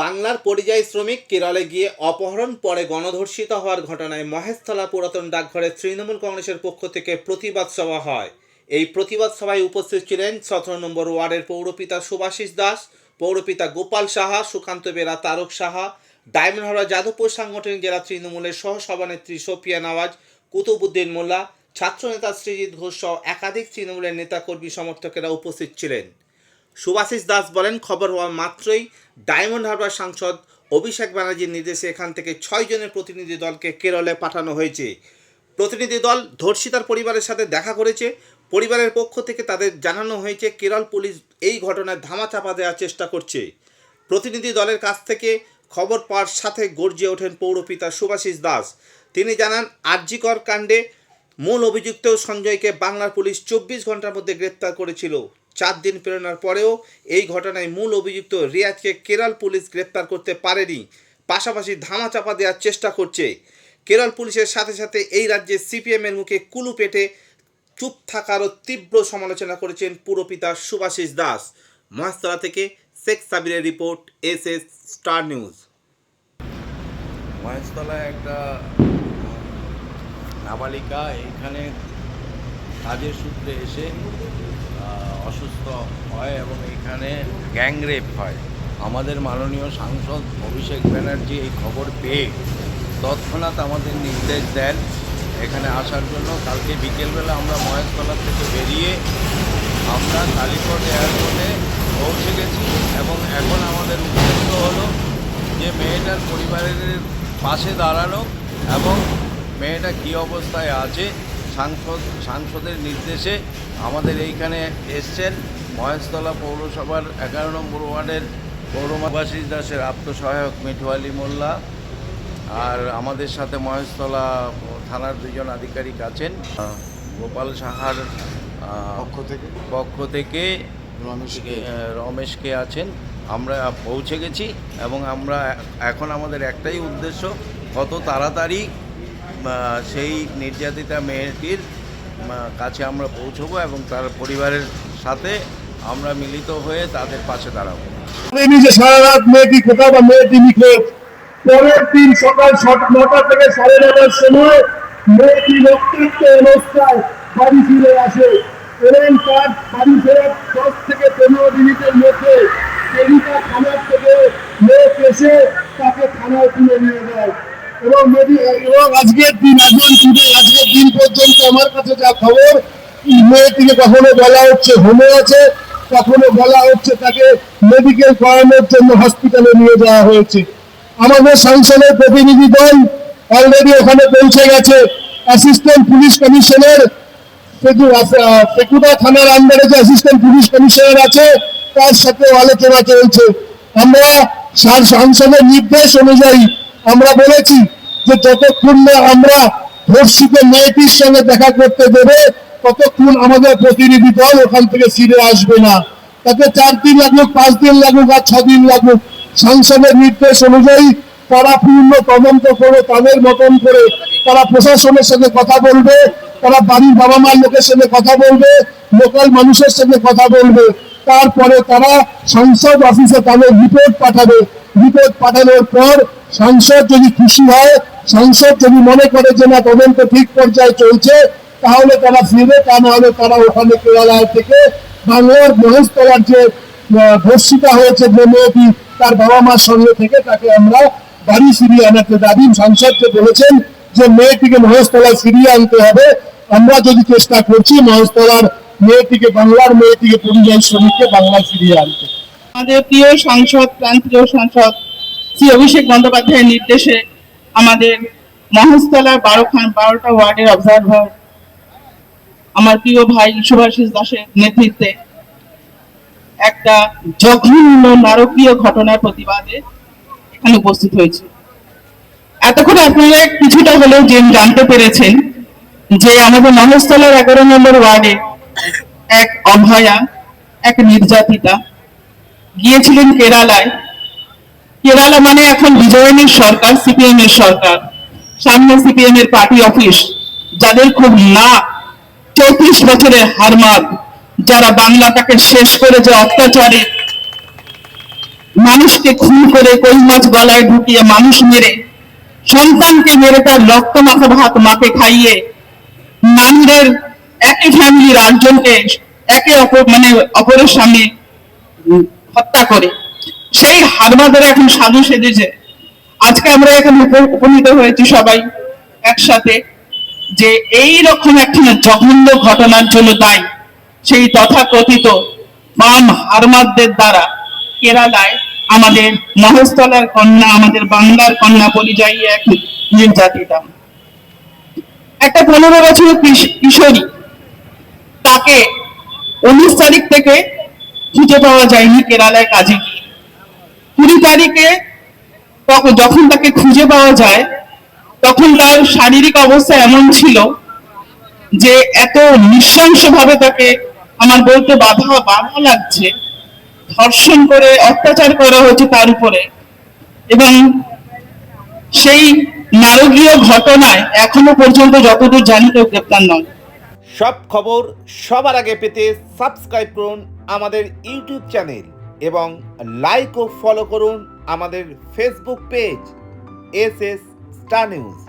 বাংলার পরিযায়ী শ্রমিক কেরলে গিয়ে অপহরণ পরে গণধর্ষিত হওয়ার ঘটনায় মহেশতলা পুরাতন ডাকঘরে তৃণমূল কংগ্রেসের পক্ষ থেকে প্রতিবাদ সভা হয়। এই প্রতিবাদ সভায় উপস্থিত ছিলেন 17 নম্বর ওয়ার্ডের পৌরপিতা সুভাষিস দাস, পৌরপিতা গোপাল সাহা, সুকান্ত বেরা, তারক সাহা, ডায়মন্ড হারবার যাদবপুর সাংগঠনিক জেলা তৃণমূলের সহসভানেত্রী সোফিয়া নওয়াজ, কুতুবুদ্দিন মোল্লা, ছাত্রনেতা সৃজিত ঘোষ সহ একাধিক তৃণমূলের নেতাকর্মী সমর্থকেরা উপস্থিত ছিলেন। সুভাষিস দাস বলেন, খবর হওয়া মাত্রই ডায়মন্ড হারবার সাংসদ অভিষেক ব্যানার্জির নির্দেশে এখান থেকে 6 জনের প্রতিনিধি দলকে কেরলে পাঠানো হয়েছে। প্রতিনিধি দল ধর্ষিতার পরিবারের সাথে দেখা করেছে। পরিবারের পক্ষ থেকে তাদের জানানো হয়েছে কেরল পুলিশ এই ঘটনায় ধামাচাপা দেওয়ার চেষ্টা করছে। প্রতিনিধি দলের কাছ থেকে খবর পাওয়ার সাথে গর্জে ওঠেন পৌরপিতা সুভাষিস দাস। তিনি জানান, আরজিকর কাণ্ডে মূল অভিযুক্ত সঞ্জয়কে বাংলার পুলিশ 24 ঘন্টার মধ্যে গ্রেপ্তার করেছিল। 4 দিন পেরোনোর পরেও এই ঘটনায় মূল অভিযুক্ত রিয়াজকে কেরল পুলিশ গ্রেপ্তার করতে পারেনি, পাশাপাশি ধামাচাপা দেওয়ার চেষ্টা করছে। কেরল পুলিশের সাথে সাথে এই রাজ্যে সিপিএমের মুখে কুলু পেটে চুপ থাকারও তীব্র সমালোচনা করেছেন পুরপিতা সুভাষিস দাস। মহেশতলা থেকে শেখ সাবিরের রিপোর্ট, এসএস স্টার নিউজ। মহেশতলায় একটা নাবালিকা এখানে কাজের সূত্রে এসে অসুস্থ হয় এবং এখানে গ্যাংরেপ হয়। আমাদের মাননীয় সাংসদ অভিষেক ব্যানার্জি এই খবর পেয়ে তৎক্ষণাৎ আমাদের নির্দেশ দেন এখানে আসার জন্য। কালকে বিকেলবেলা আমরা মহেশতলা থেকে বেরিয়ে আমরা কালীপট এয়ারপোর্টে পৌঁছে গেছি এবং এখন আমাদের উদ্দেশ্য হলো যে মেয়েটার পরিবারের পাশে দাঁড়ানো এবং মেয়েটা কী অবস্থায় আছে। সাংসদের নির্দেশে আমাদের এইখানে এসছেন মহেশতলা পৌরসভার 11 নম্বর ওয়ার্ডের সুভাষিস দাসের আত্মসহায়ক মিঠু আলী মোল্লা, আর আমাদের সাথে মহেশতলা থানার 2 জন আধিকারিক আছেন। গোপাল সাহার পক্ষ থেকে রমেশকে আছেন। আমরা পৌঁছে গেছি এবং আমরা এখন আমাদের একটাই উদ্দেশ্য, কত তাড়াতাড়ি সেই নির্যাতিতা মেয়েটির কাছে আমরা পৌঁছবো এবং তার পরিবারের সাথে আমরা মিলিত হয়ে তাদের পাশে দাঁড়াবো। সারা রাত মেয়েটি কোথাও বা মেয়েটি নিখোঁজ। পরের দিন সকাল 9টা থেকে 9:30টার সময় মেয়েটি রক্তাক্ত অবস্থায় বাড়ি ফিরে আসে এবং তার বাড়ি ফেরার 10 থেকে 15 মিনিটের মধ্যে কেরিকা থানার থেকে লোক এসে তাকে থানায় তুলে নিয়ে যায় এবং আজকের দিন আজকের দিন পর্যন্ত আমার কাছে যা খবর, মেয়েটিকে কখনো বলা হচ্ছে হোমে আছে, কখনো বলা হচ্ছে তাকে মেডিকেল করানোর জন্য হসপিটালে নিয়ে যাওয়া হয়েছে। আমাদের সাংসদের প্রতিনিধি দল অলরেডি ওখানে পৌঁছে গেছে। অ্যাসিস্ট্যান্ট পুলিশ কমিশনার ফেকুদা থানার আন্ডারে যে অ্যাসিস্ট্যান্ট পুলিশ কমিশনার আছে তার সাথে আলোচনা চলছে। আমরা সাংসদের নির্দেশ অনুযায়ী আমরা বলেছি যে যতক্ষণ না আমরা ধর্ষিত মেয়েটির সঙ্গে দেখা করতে দেবে ততক্ষণ আমাদের প্রতিনিধি দল ওখান থেকে ফিরে আসবে না। তাতে 4 দিন লাগুক, 5 দিন লাগুক আর 6 দিন লাগুক, সাংসদের নির্দেশ অনুযায়ী তারা পূর্ণ তদন্ত করে তাদের মতন করে তারা প্রশাসনের সাথে কথা বলবে, তারা বাড়ির বাবা মার লোকের সাথে কথা বলবে, লোকাল মানুষের সাথে কথা বলবে। তারপরে তারা সংসদ অফিসে তাদের রিপোর্ট পাঠাবে। রিপোর্ট পাঠানোর পর সাংসদ যদি খুশি হয়, সাংসদ যদি মনে করে যে না তদন্ত ঠিক পর্যায়ে চলছে, তাহলে তারা ফিরবে। তা নাহলে তারা ওখানে কেরালায় থেকে বাংলার মহেশতলার যে ধর্ষিতা হয়েছে যে মেয়েটি, তার বাবা মার সঙ্গে থেকে তাকে আমরা বাড়ি ফিরিয়ে আনাতে দাবি। সাংসদ যে বলেছেন যে মেয়েটিকে মহেশতলায় ফিরিয়ে আনতে হবে, আমরা যদি চেষ্টা করছি মহেশতলার মেয়েটিকে, বাংলার মেয়েটিকে, পরিযায়ী শ্রমিককে বাংলায় ফিরিয়ে আনতে। আমাদের প্রিয় সাংসদ, প্রান্তীয় সাংসদ শ্রী অভিষেক বন্দ্যোপাধ্যায়ের নির্দেশে আমাদের মহেশতলা 12টা ওয়ার্ডের অবজারভার আমার প্রিয় ভাই সুভাষিস দাসের নেতৃত্বে একটা জঘন্য নারকীয় ঘটনার প্রতিবাদে এখানে উপস্থিত হয়েছে। এতক্ষণে আপনারা কিছুটা হলেও জানতে পেরেছেন যে আমাদের মহেশতলার 11 নম্বর ওয়ার্ডে এক অভয়া, এক নির্যাতিতা গিয়েছিলেন কেরালায়। কেরালা মানে এখন বিজয়নের সরকার, সিপিএম এর সরকার, সামনে সিপিএম এর পার্টি অফিস, যাদের খুব না 34 বছরের হারমাদ, যারা বাংলাটাকে শেষ করে যে অত্যাচারে মানুষকে খুন করে কই মাছ গলায় ঢুকিয়ে মানুষ মেরে, সন্তানকে মেরে তার রক্ত মাখা ভাত মাকে খাইয়ে, নারীদের একই ফ্যামিলির আটজনকে একে অপর অপরের সামনে হত্যা করে সেই হারমাদারা এখন সাধু সেজেছে। আজকে আমরা এখানে উপনীত হয়েছি সবাই একসাথে, যে এই রকম একটা জঘন্য ঘটনার জন্য দায়ী সেই তথাকথিত বাম হারমাদদের দ্বারা কেরালায় আমাদের মহেশতলার কন্যা, আমাদের বাংলার কন্যা পরিযায়ী এক নির্যাতিতা, একটা 15 বছরের কিশোরী, তাকে 19 তারিখ থেকে খুঁজে পাওয়া যায়নি কেরালায় কাজে গিয়ে। 20 তারিখে যখন তাকে খুঁজে পাওয়া যায় তখন তার শারীরিক অবস্থা এমন ছিল যে এত নৃশংসভাবে তাকে আমার বলতে বাধা লাগছে, ধর্ষণ করে অত্যাচার করা হয়েছে তার উপরে, এবং সেই নারকীয় ঘটনায় এখনো পর্যন্ত যতদূর জানি কেউ গ্রেপ্তার নয়। সব খবর সবার আগে পেতে সাবস্ক্রাইব করুন আমাদের ইউটিউব চ্যানেল এবং লাইক ও ফলো করুন আমাদের Facebook page SS star news.